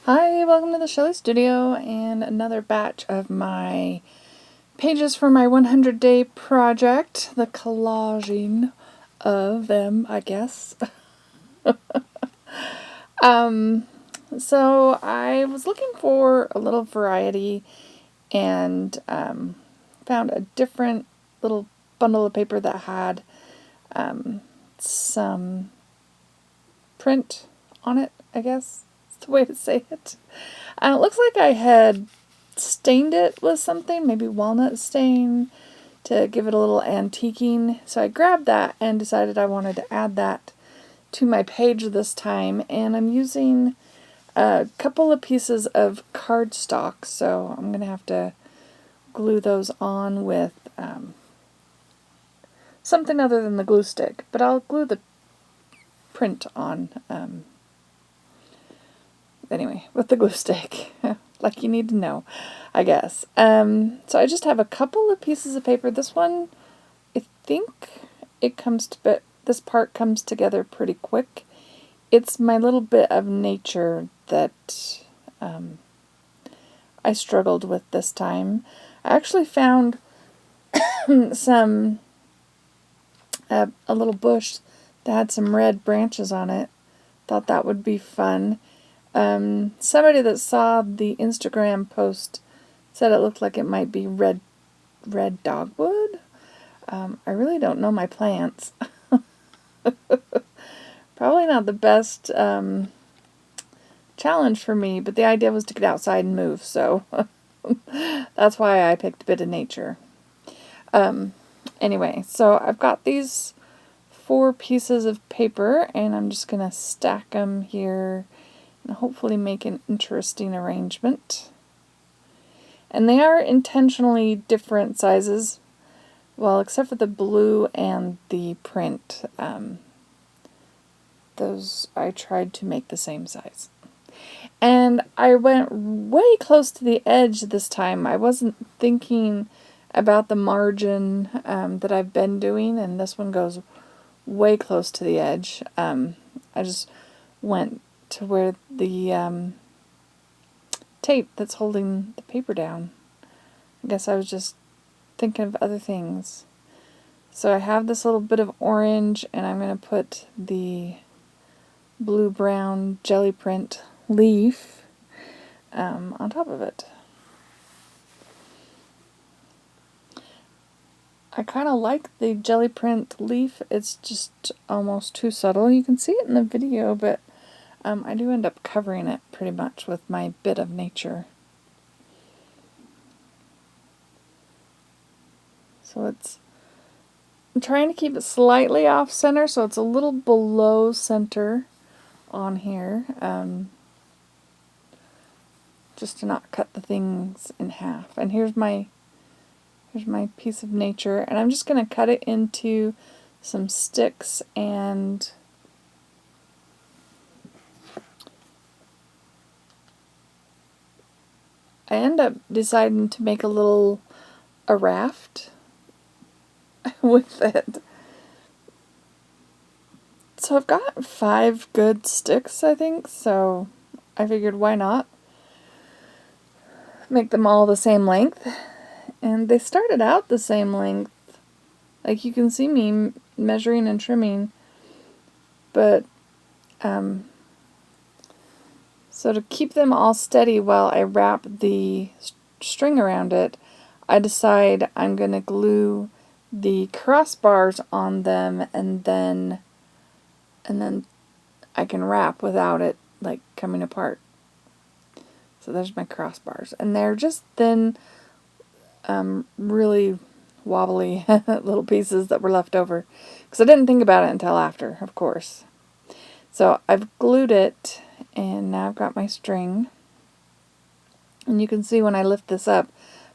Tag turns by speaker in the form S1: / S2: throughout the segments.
S1: Hi, welcome to the Shelly Studio and another batch of my pages for my 100-day project, the collaging of them, I guess. So I was looking for a little variety and found a different little bundle of paper that had some print on it, I guess. That's the way to say it. It looks like I had stained it with something, maybe walnut stain, to give it a little antiquing. So I grabbed that and decided I wanted to add that to my page this time. And I'm using a couple of pieces of cardstock, so I'm going to have to glue those on with something other than the glue stick. But I'll glue the print on anyway, with the glue stick. Like you need to know, I guess. So I just have a couple of pieces of paper. This one, I think it comes to, but this part comes together pretty quick. It's my little bit of nature that I struggled with this time. I actually found some, a little bush that had some red branches on it. Thought that would be fun. Somebody that saw the Instagram post said it looked like it might be red dogwood. I really don't know my plants. Probably not the best challenge for me, but the idea was to get outside and move, so that's why I picked a bit of nature. Anyway, so I've got these 4 pieces of paper, and I'm just going to stack them here and hopefully make an interesting arrangement. And they are intentionally different sizes, well, except for the blue and the print. Those I tried to make the same size. And I went way close to the edge this time. I wasn't thinking about the margin that I've been doing, and this one goes way close to the edge. I just went to where the tape that's holding the paper down. I guess I was just thinking of other things. So I have this little bit of orange, and I'm going to put the blue-brown jelly print leaf on top of it. I kind of like the jelly print leaf. It's just almost too subtle. You can see it in the video, but I do end up covering it pretty much with my bit of nature. So I'm trying to keep it slightly off center, so it's a little below center on here, just to not cut the things in half. And here's my piece of nature, and I'm just going to cut it into some sticks, and I end up deciding to make a raft with it. So I've got 5 good sticks, I think, so I figured why not make them all the same length. And they started out the same length. Like you can see me measuring and trimming, but so to keep them all steady while I wrap the string around it, I decide I'm going to glue the crossbars on them, and then I can wrap without it like coming apart. So there's my crossbars, and they're just thin, really wobbly little pieces that were left over, because I didn't think about it until after, of course. So I've glued it, and now I've got my string, and you can see when I lift this up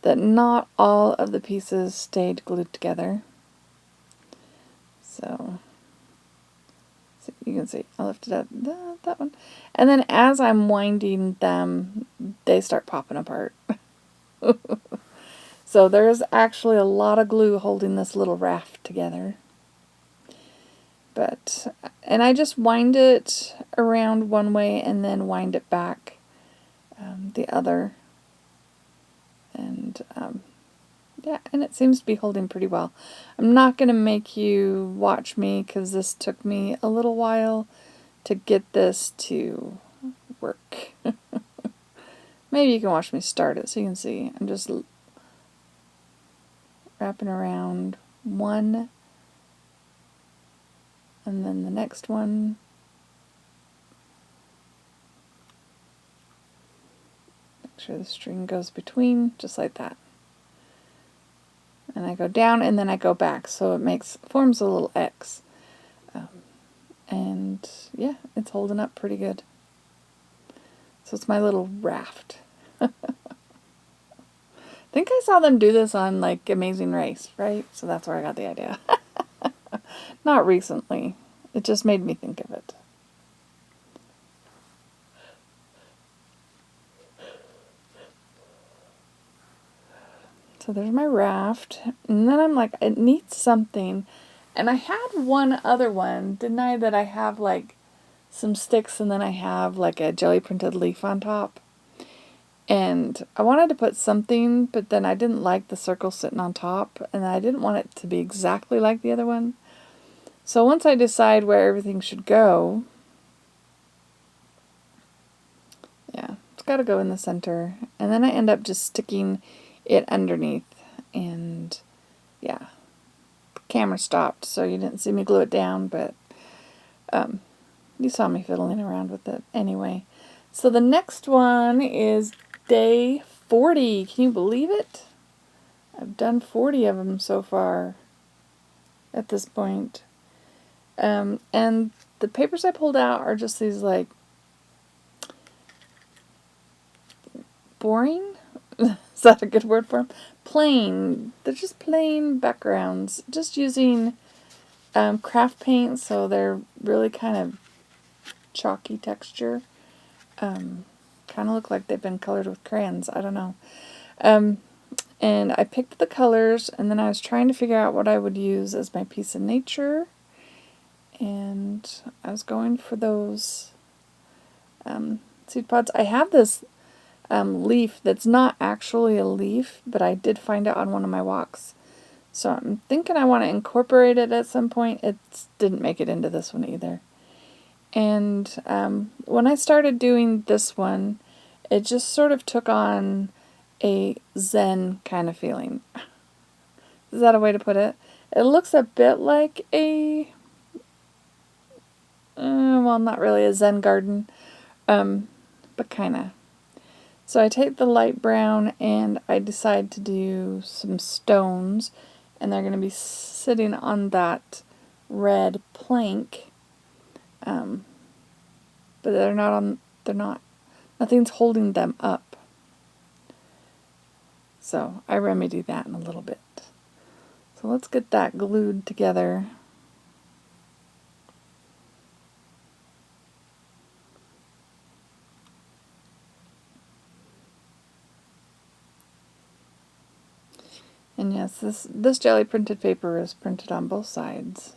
S1: that not all of the pieces stayed glued together. So you can see I lifted up that one, and then as I'm winding them, they start popping apart. So there's actually a lot of glue holding this little raft together. And I just wind it around one way and then wind it back the other. And yeah, and it seems to be holding pretty well. I'm not going to make you watch me because this took me a little while to get this to work. Maybe you can watch me start it so you can see. I'm just wrapping around one and then the next one. Make sure the string goes between, just like that. And I go down and then I go back, so it forms a little X. And yeah, it's holding up pretty good. So it's my little raft. I think I saw them do this on like Amazing Race, right? So that's where I got the idea. Not recently. It just made me think of it. So there's my raft. And then I'm like, it needs something. And I had one other one. Didn't I? That I have like some sticks and then I have like a jelly printed leaf on top. And I wanted to put something, but then I didn't like the circle sitting on top. And I didn't want it to be exactly like the other one. So once I decide where everything should go, yeah, it's got to go in the center. And then I end up just sticking it underneath. And yeah, the camera stopped, so you didn't see me glue it down, but you saw me fiddling around with it anyway. So the next one is day 40. Can you believe it? I've done 40 of them so far at this point. And the papers I pulled out are just these like boring? Is that a good word for them? Plain. They're just plain backgrounds. Just using craft paint, so they're really kind of chalky texture. Kind of look like they've been colored with crayons. I don't know. And I picked the colors, and then I was trying to figure out what I would use as my piece of nature. And I was going for those seed pods. I have this leaf that's not actually a leaf, but I did find it on one of my walks. So I'm thinking I want to incorporate it at some point. It didn't make it into this one either. And when I started doing this one, it just sort of took on a Zen kind of feeling. Is that a way to put it? It looks a bit like a, well, not really a Zen garden, but kind of. So I take the light brown and I decide to do some stones, and they're going to be sitting on that red plank. But nothing's holding them up. So I remedy that in a little bit. So let's get that glued together. And yes, this jelly printed paper is printed on both sides.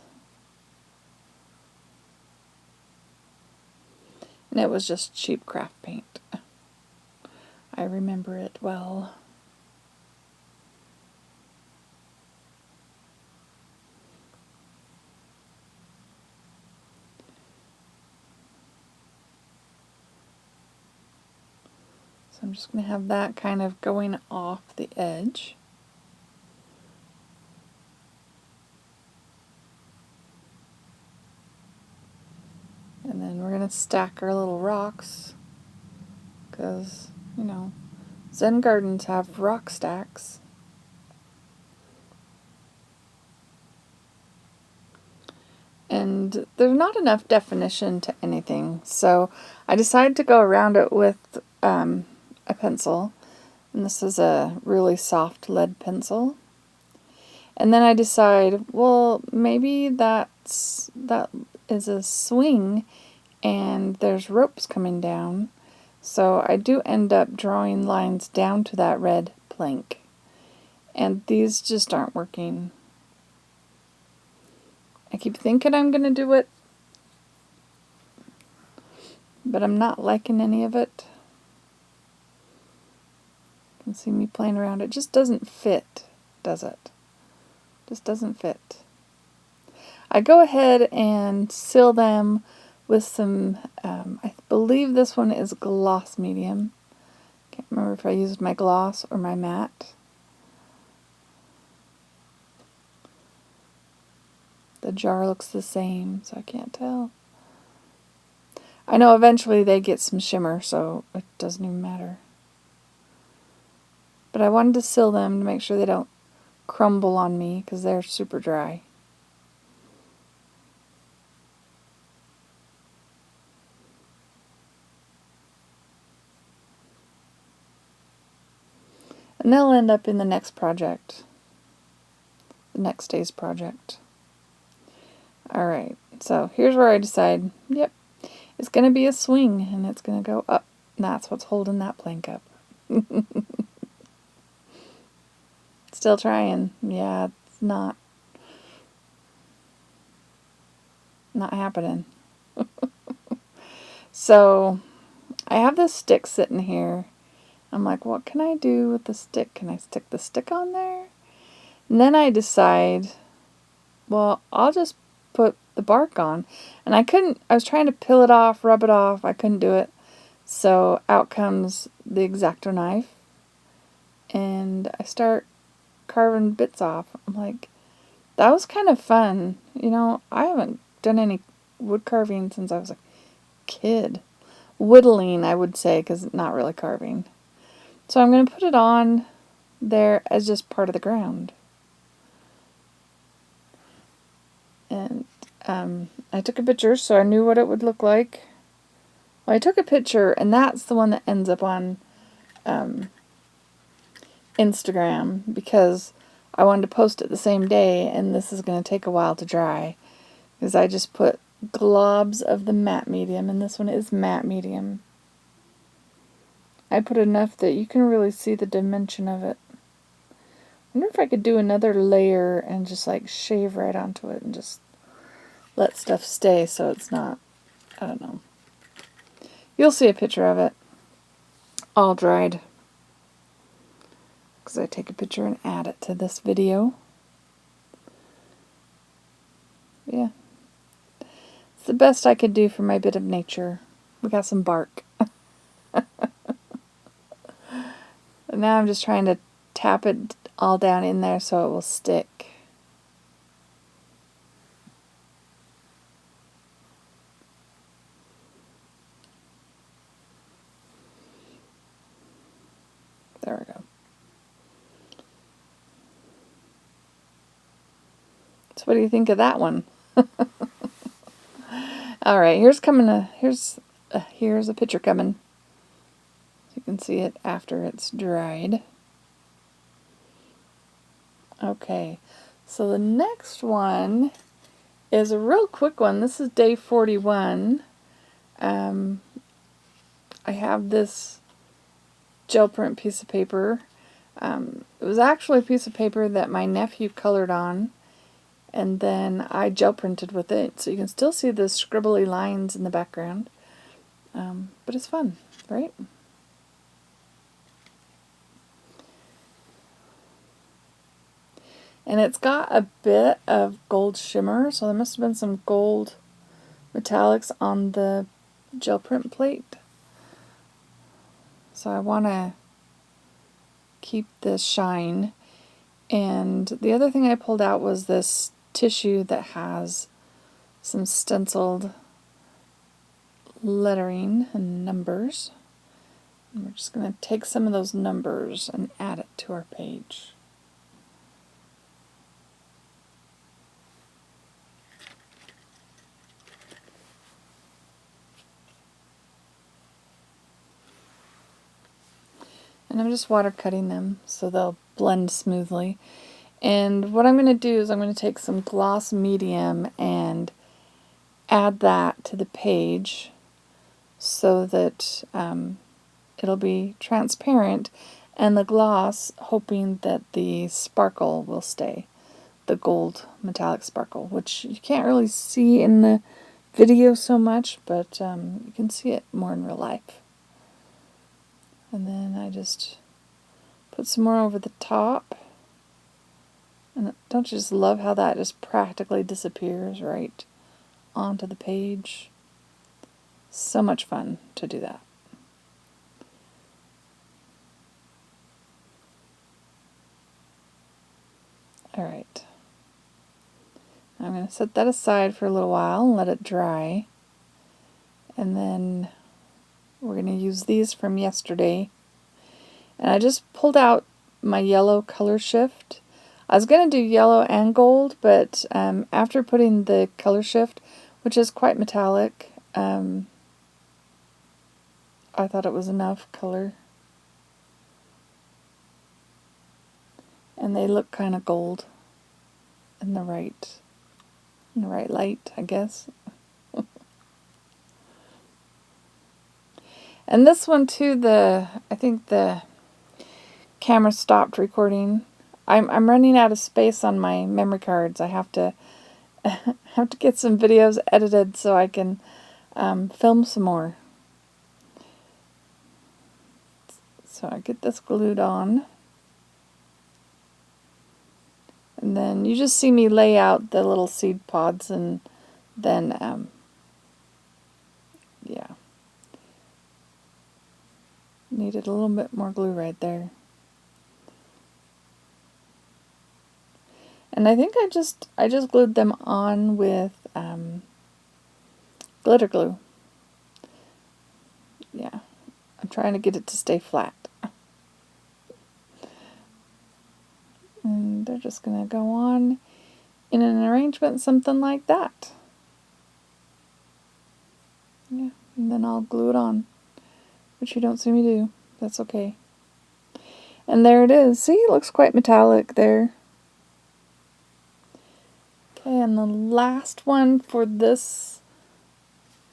S1: And it was just cheap craft paint. I remember it well. So I'm just going to have that kind of going off the edge. And then we're going to stack our little rocks, because, you know, Zen gardens have rock stacks. And there's not enough definition to anything, so I decided to go around it with a pencil. And this is a really soft lead pencil. And then I decide, well, maybe that is a swing and there's ropes coming down. So I do end up drawing lines down to that red plank. And these just aren't working. I keep thinking I'm going to do it, but I'm not liking any of it. can see me playing around. It just doesn't fit, does it? Just doesn't fit. I go ahead and seal them with some, I believe this one is gloss medium. Can't remember if I used my gloss or my matte. The jar looks the same, so I can't tell. I know eventually they get some shimmer, so it doesn't even matter. But I wanted to seal them to make sure they don't crumble on me because they're super dry. And they'll end up in the next project. The next day's project. Alright, so here's where I decide, yep, it's going to be a swing and it's going to go up. And that's what's holding that plank up. Still trying. Yeah, it's not happening. So, I have this stick sitting here. I'm like, what can I do with the stick? Can I stick the stick on there? And then I decide, well, I'll just put the bark on. And I was trying to peel it off, rub it off. I couldn't do it. So out comes the X-Acto knife. And I start carving bits off. I'm like, that was kind of fun. You know, I haven't done any wood carving since I was a kid. Whittling, I would say, because not really carving. So I'm going to put it on there as just part of the ground. And I took a picture so I knew what it would look like. Well, I took a picture, and that's the one that ends up on Instagram because I wanted to post it the same day, and this is going to take a while to dry because I just put globs of the matte medium, and this one is matte medium. I put enough that you can really see the dimension of it. I wonder if I could do another layer and just like shave right onto it and just let stuff stay so it's not, I don't know. You'll see a picture of it all dried because I take a picture and add it to this video. Yeah. It's the best I could do for my bit of nature. We got some bark. And now I'm just trying to tap it all down in there so it will stick. There we go. So what do you think of that one? All right, here's a picture coming. You can see it after it's dried. Okay, so the next one is a real quick one. This is day 41. I have this gel print piece of paper. It was actually a piece of paper that my nephew colored on, and then I gel printed with it. So you can still see the scribbly lines in the background. But it's fun, right? And it's got a bit of gold shimmer, so there must have been some gold metallics on the gel print plate. So I want to keep this shine. And the other thing I pulled out was this tissue that has some stenciled lettering and numbers. And we're just going to take some of those numbers and add it to our page. And I'm just water cutting them so they'll blend smoothly. And what I'm going to do is I'm going to take some gloss medium and add that to the page so that it'll be transparent, and the gloss, hoping that the sparkle will stay, the gold metallic sparkle, which you can't really see in the video so much, but you can see it more in real life. And then I just Put some more over the top. And don't you just love how that just practically disappears right onto the page? So much fun to do that. Alright. I'm going to set that aside for a little while and let it dry. And then we're going to use these from yesterday. And I just pulled out my yellow color shift. I was going to do yellow and gold, but after putting the color shift, which is quite metallic, I thought it was enough color. And they look kind of gold in the right light, I guess. And this one too, I think the camera stopped recording. I'm running out of space on my memory cards. I have to get some videos edited so I can film some more. So I get this glued on. And then you just see me lay out the little seed pods, and then, yeah. Needed a little bit more glue right there. And I think I just glued them on with glitter glue. Yeah, I'm trying to get it to stay flat. And they're just going to go on in an arrangement something like that. Yeah, and then I'll glue it on, which you don't see me do. That's okay. And there it is. See, it looks quite metallic there. Okay, and the last one for this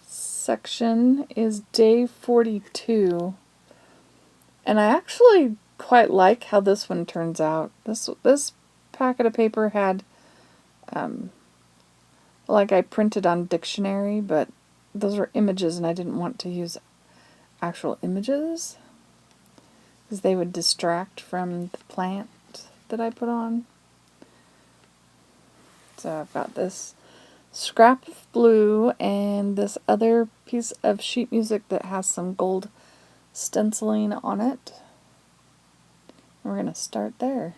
S1: section is day 42. And I actually quite like how this one turns out. This packet of paper had, like I printed on dictionary, but those are images and I didn't want to use actual images because they would distract from the plant that I put on. So I've got this scrap of blue and this other piece of sheet music that has some gold stenciling on it. We're going to start there.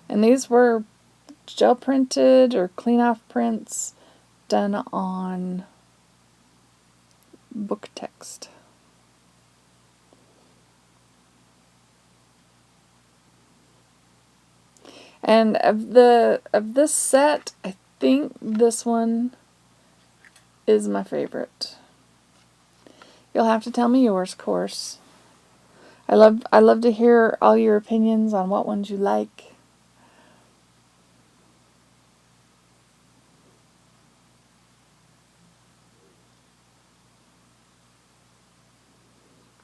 S1: And these were gel printed or clean off prints done on book text. And of this set, I think this one is my favorite. You'll have to tell me yours, of course. I love to hear all your opinions on what ones you like.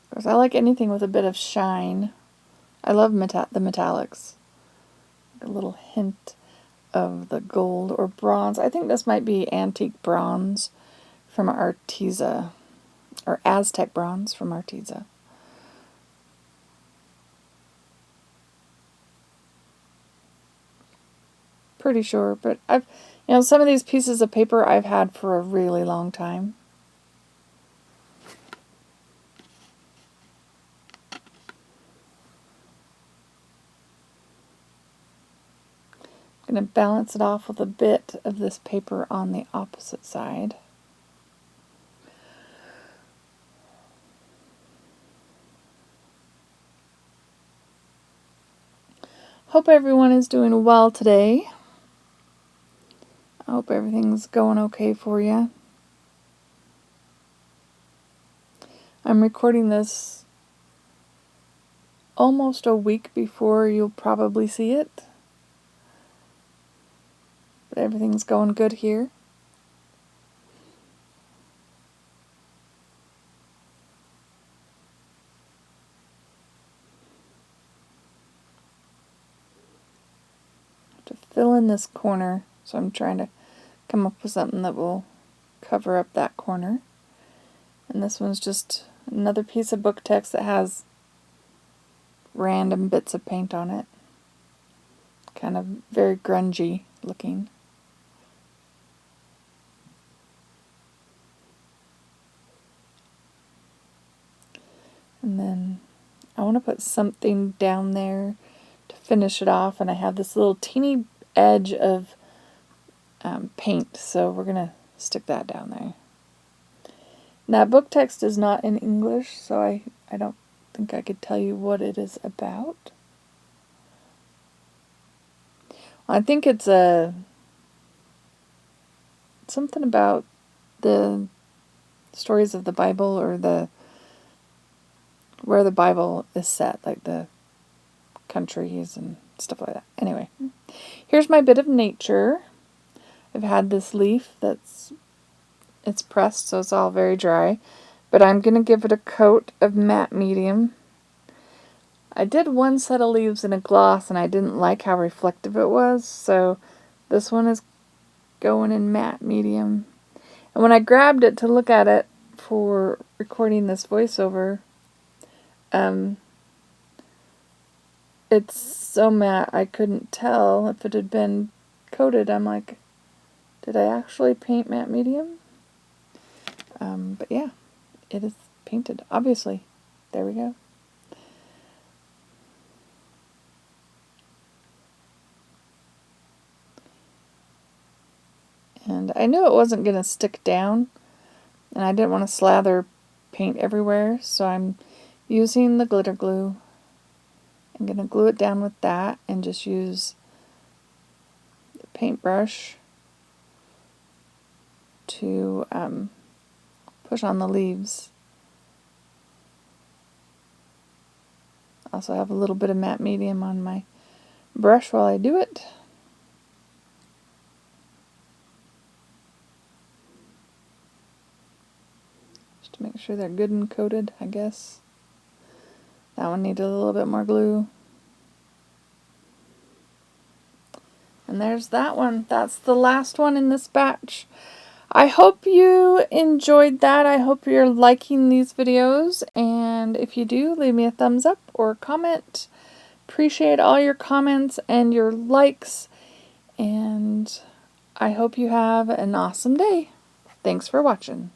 S1: Of course, I like anything with a bit of shine. I love the metallics. A little hint of the gold or bronze. I think this might be antique bronze from Arteza, or Aztec bronze from Arteza. Pretty sure, but some of these pieces of paper I've had for a really long time. I'm going to balance it off with a bit of this paper on the opposite side. Hope everyone is doing well today. I hope everything's going okay for you. I'm recording this almost a week before you'll probably see it. But everything's going good here. To fill in this corner, so I'm trying to come up with something that will cover up that corner. And this one's just another piece of book text that has random bits of paint on it. Kind of very grungy looking. And then I want to put something down there to finish it off, and I have this little teeny edge of paint, so we're going to stick that down there. Now, book text is not in English, so I don't think I could tell you what it is about. I think it's something about the stories of the Bible, or where the Bible is set, like the countries and stuff like that. Anyway, here's my bit of nature. I've had this leaf it's pressed, so it's all very dry, but I'm going to give it a coat of matte medium. I did one set of leaves in a gloss, and I didn't like how reflective it was, so this one is going in matte medium. And when I grabbed it to look at it for recording this voiceover, it's so matte I couldn't tell if it had been coated. I'm like, did I actually paint matte medium? But yeah, it is painted, obviously. There we go. And I knew it wasn't going to stick down, and I didn't want to slather paint everywhere, so I'm using the glitter glue. I'm going to glue it down with that and just use the paintbrush to push on the leaves. Also have a little bit of matte medium on my brush while I do it. Just to make sure they're good and coated, I guess. That one needed a little bit more glue. And there's that one. That's the last one in this batch. I hope you enjoyed that. I hope you're liking these videos. And if you do, leave me a thumbs up or a comment. Appreciate all your comments and your likes. And I hope you have an awesome day. Thanks for watching.